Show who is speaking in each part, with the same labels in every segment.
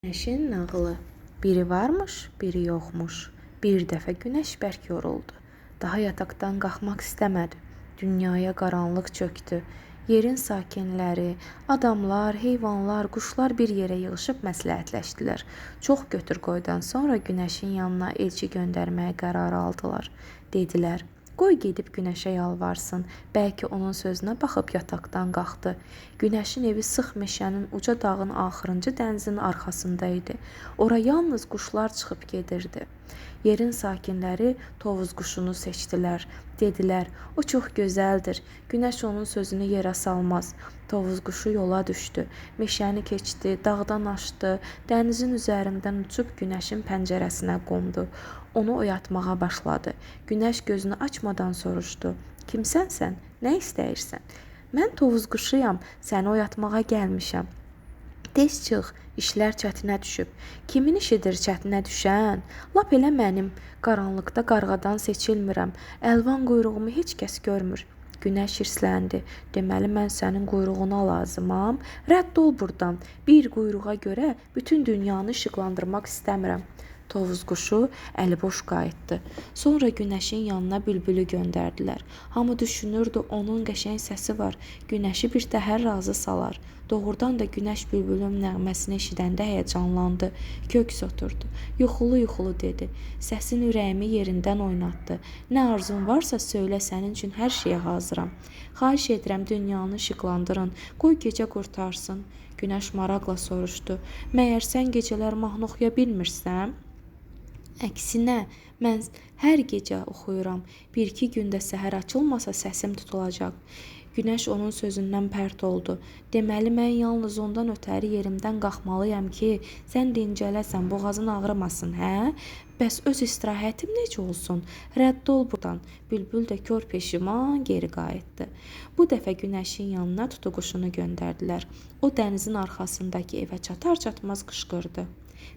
Speaker 1: Günəşin nağılı. Biri varmış, biri yoxmuş. Bir dəfə günəş bərk yoruldu. Daha yataqdan qalxmaq istəmədi. Dünyaya qaranlıq çöktü. Yerin sakinləri, adamlar, heyvanlar, quşlar bir yerə yığışıb məsləhətləşdilər. Çox götür-qoydan sonra günəşin yanına elçi göndərməyə qərar aldılar. Dedilər: "Qoy gedib günəşə yalvarsın." Bəlkə onun sözünə baxıb yataqdan qalxdı. Günəşin evi sıx meşənin uca dağın axırıncı dənizin arxasında idi. Ora yalnız quşlar çıxıb gedirdi. Yerin sakinləri tovuz quşunu seçdilər. Dedilər: "O çox gözəldir. Günəş onun sözünü yerə salmaz." Tovuz quşu yola düşdü. Meşəni keçdi, dağdan aşdı, dənizin üzərindən uçub günəşin pəncərəsinə qondu. Onu oyatmağa başladı. Günəş gözünü açmadan soruşdu: "Kimsən sən? Nə istəyirsən?" "Mən tovuz quşuyam, səni oyatmağa gəlmişəm." "Tez çıx, işlər çətinə düşüb." "Kimin işidir çətinə düşən?" "Lap elə mənim. Qaranlıqda qarğadan seçilmirəm. Əlvan quyruğumu heç kəs görmür." Günəş hirsləndi. "Deməli mən sənin quyruğuna lazımam. Rədd ol burdan. Bir quyruğa görə bütün dünyanı işıqlandırmaq istəmirəm." Tovuz quşu əliboş qayıtdı. Sonra günəşin yanına bülbülü göndərdilər. Hamı düşünürdü, onun qəşəng səsi var. Günəşi bir təhər razı salar. Doğrudan da günəş bülbülün nəğməsini eşidəndə həyəcanlandı. Köks oturdu. Yuxulu-yuxulu dedi: "Səsin ürəyimi yerindən oynatdı. Nə arzun varsa söylə, sənin üçün hər şeyə hazıram. Xahiş edirəm, dünyanı işıqlandırın. Qoy gecə qurtarsın." Günəş maraqla soruşdu: "Məyər sən gecələr mahnı oxuya bilmirsən?" "Əksinə, mən hər gecə oxuyuram. Bir-iki gündə səhər açılmasa səsim tutulacaq." Günəş onun sözündən pərt oldu. "Deməli, mən yalnız ondan ötəri yerimdən qalxmalıyam ki, sən dincələsən, boğazın ağrımasın, hə? Bəs öz istirahətim necə olsun? Rədd ol burdan." Bülbül də kör peşiman geri qayıtdı. Bu dəfə günəşin yanına tutuquşunu göndərdilər. O dənizin arxasındakı evə çatar-çatmaz qışqırdı: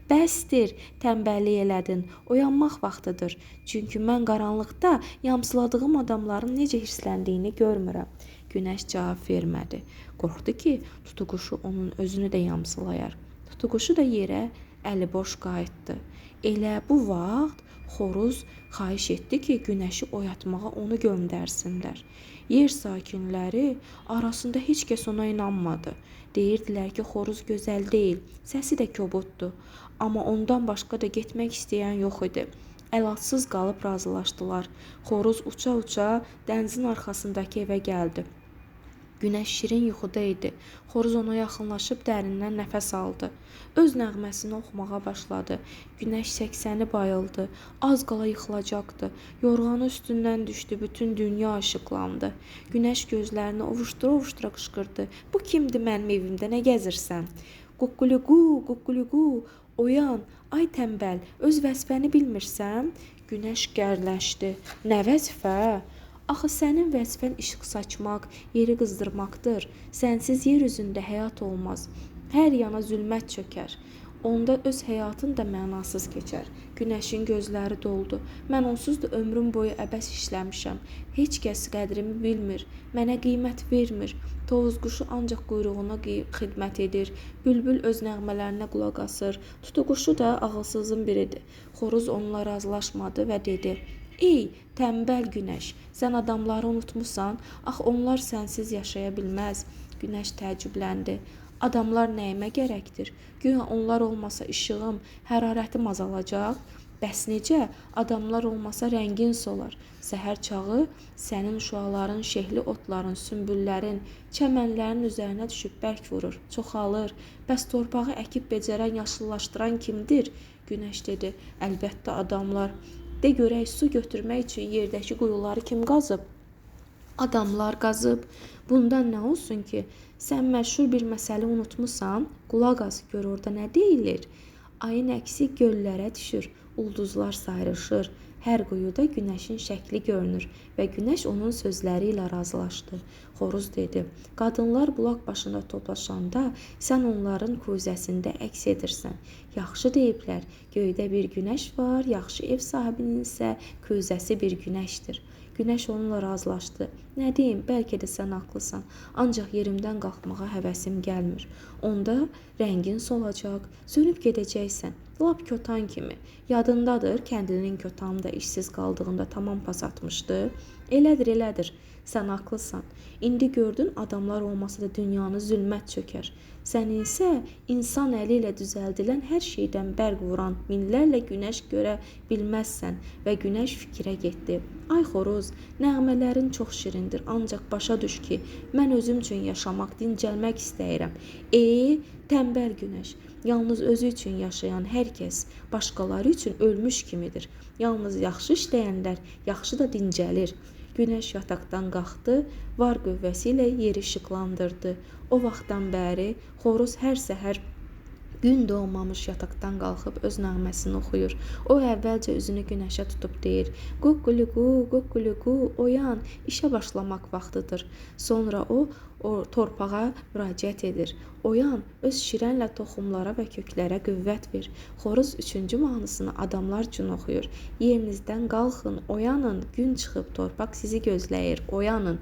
Speaker 1: "Bəsdir, tənbəllik elədin. Oyanmaq vaxtıdır. Çünki mən qaranlıqda yamsıladığım adamların necə hirsləndiyini görmürəm." Günəş cavab vermədi. Qorxdu ki, tutuquşu onun özünü də yamsılayar. Tutuquşu da yerə əliboş qayıtdı. Elə bu vaxt xoruz xahiş etdi ki, günəşi oyatmağa onu göndərsinlər. Yer sakinləri arasında heç kəs ona inanmadı. Deyirdilər ki, xoruz gözəl deyil, səsi də kobuddur. Amma ondan başqa da getmək istəyən yox idi. Əlacsız qalıb razılaşdılar. Xoruz uça-uça dənizin arxasındakı evə gəldi. Günəş şirin yuxuda idi. Xoruz ona yaxınlaşıb dərindən nəfəs aldı. Öz nəğməsini oxumağa başladı. Günəş səksəni bayıldı. Az qala yıxılacaqdı. Yorğanı üstündən düşdü. Bütün dünya işıqlandı. Günəş gözlərini ovuşdura-ovuşdura qışqırdı: "Bu kimdir mənim evimdə? Nə gəzirsən?" "Ququluqu, ququluqu, oyan, ay tənbəl, öz vəzifəni bilmirsən?" Günəş gərləşdi. "Nə vəzifə? Axı sənin vəzifən işıq saçmaq, yeri qızdırmaqdır. Sənsiz yer üzündə həyat olmaz. Hər yana zülmət çökər. Onda öz həyatın da mənasız keçər." Günəşin gözləri doldu. "Mən onsuz da ömrüm boyu əbəs işləmişəm. Heç kəs qədrimi bilmir. Mənə qiymət vermir. Tovuz quşu ancaq quyruğuna xidmət edir. Bülbül öz nəğmələrinə qulaq asır. Tutuquşu da ağılsızın biridir." Xoruz onunla razılaşmadı və dedi: "Ey, tənbəl günəş, sən adamları unutmusan? Axı onlar sənsiz yaşaya bilməz." Günəş təəccübləndi. "Adamlar nəyimə gərəkdir? Güya onlar olmasa işığım, hərarətim azalacaq. Bəs necə? Adamlar olmasa rəngin solar. Səhər çağı sənin şüaların şehli otların, sümbüllərin, çəmənlərin üzərinə düşüb bərk vurur, çoxalır. Bəs torpağı əkib becərən, yaşıllaşdıran kimdir?" Günəş dedi: "Əlbəttə adamlar. De görək, su götürmək üçün yerdəki quyuları kim qazıb?" "Adamlar qazıb. Bundan nə olsun ki? Sən məşhur bir məsələ unutmusan? Qulaq as, gör orada nə deyilir? Ayın əksi göllərə düşür, ulduzlar sayrışır. Hər quyuda günəşin şəkli görünür." Və günəş onun sözləri ilə razılaşdı. Xoruz dedi: "Qadınlar bulaq başında toplaşanda sən onların kuzəsində əks edirsən. Yaxşı deyiblər, göydə bir günəş var, yaxşı ev sahibinin isə kuzəsi bir günəşdir." Günəş onunla razılaşdı. Nə deyim, bəlkə də sən haqlısan. Ancaq yerimdən qalxmağa həvəsim gəlmir. Onda rəngin solacaq, sönüb gedəcəksən. Lap kötan kimi. Yadındadır, kəndlinin kötanı da işsiz qaldığında tamam pas atmışdı. Elədir. Sən haqlısan. İndi gördün, adamlar olmasa da dünyanı zülmət çökər. Sənin isə insan əli ilə düzəldilən hər şeydən bərq vuran minlərlə günəş görə bilməzsən və günəş fikrə getdi. Ay xoruz, nəğmələrin çox şirindir, ancaq başa düş ki, mən özüm üçün yaşamaq, dincəlmək istəyirəm. Tənbəl günəş, yalnız özü üçün yaşayan hər kəs başqaları üçün ölmüş kimidir. Yalnız yaxşı işləyənlər yaxşı da dincəlir. Günəş yataqdan qalxdı, var qüvvəsi ilə yeri işıqlandırdı. O vaxtdan bəri xoruz hər səhər gün doğmamış yataqdan qalxıb öz nəğməsini oxuyur. O əvvəlcə üzünü günəşə tutub deyir: "Ququluqu, oyan, işə başlamaq vaxtıdır." Sonra o torpağa müraciət edir: "Oyan, öz şirənlə toxumlara və köklərə qüvvət ver." Xoruz 3-cü mahnısını adamlar üçün oxuyur: "Yerinizdən qalxın, oyanın, gün çıxıb torpaq sizi gözləyir, oyanın."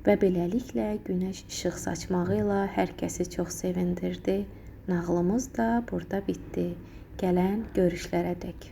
Speaker 1: Və beləliklə günəş işıq saçmağı ilə hər kəsi çox sevindirdi. Nağlımız da burada bitdi. Gələn görüşlərə dək.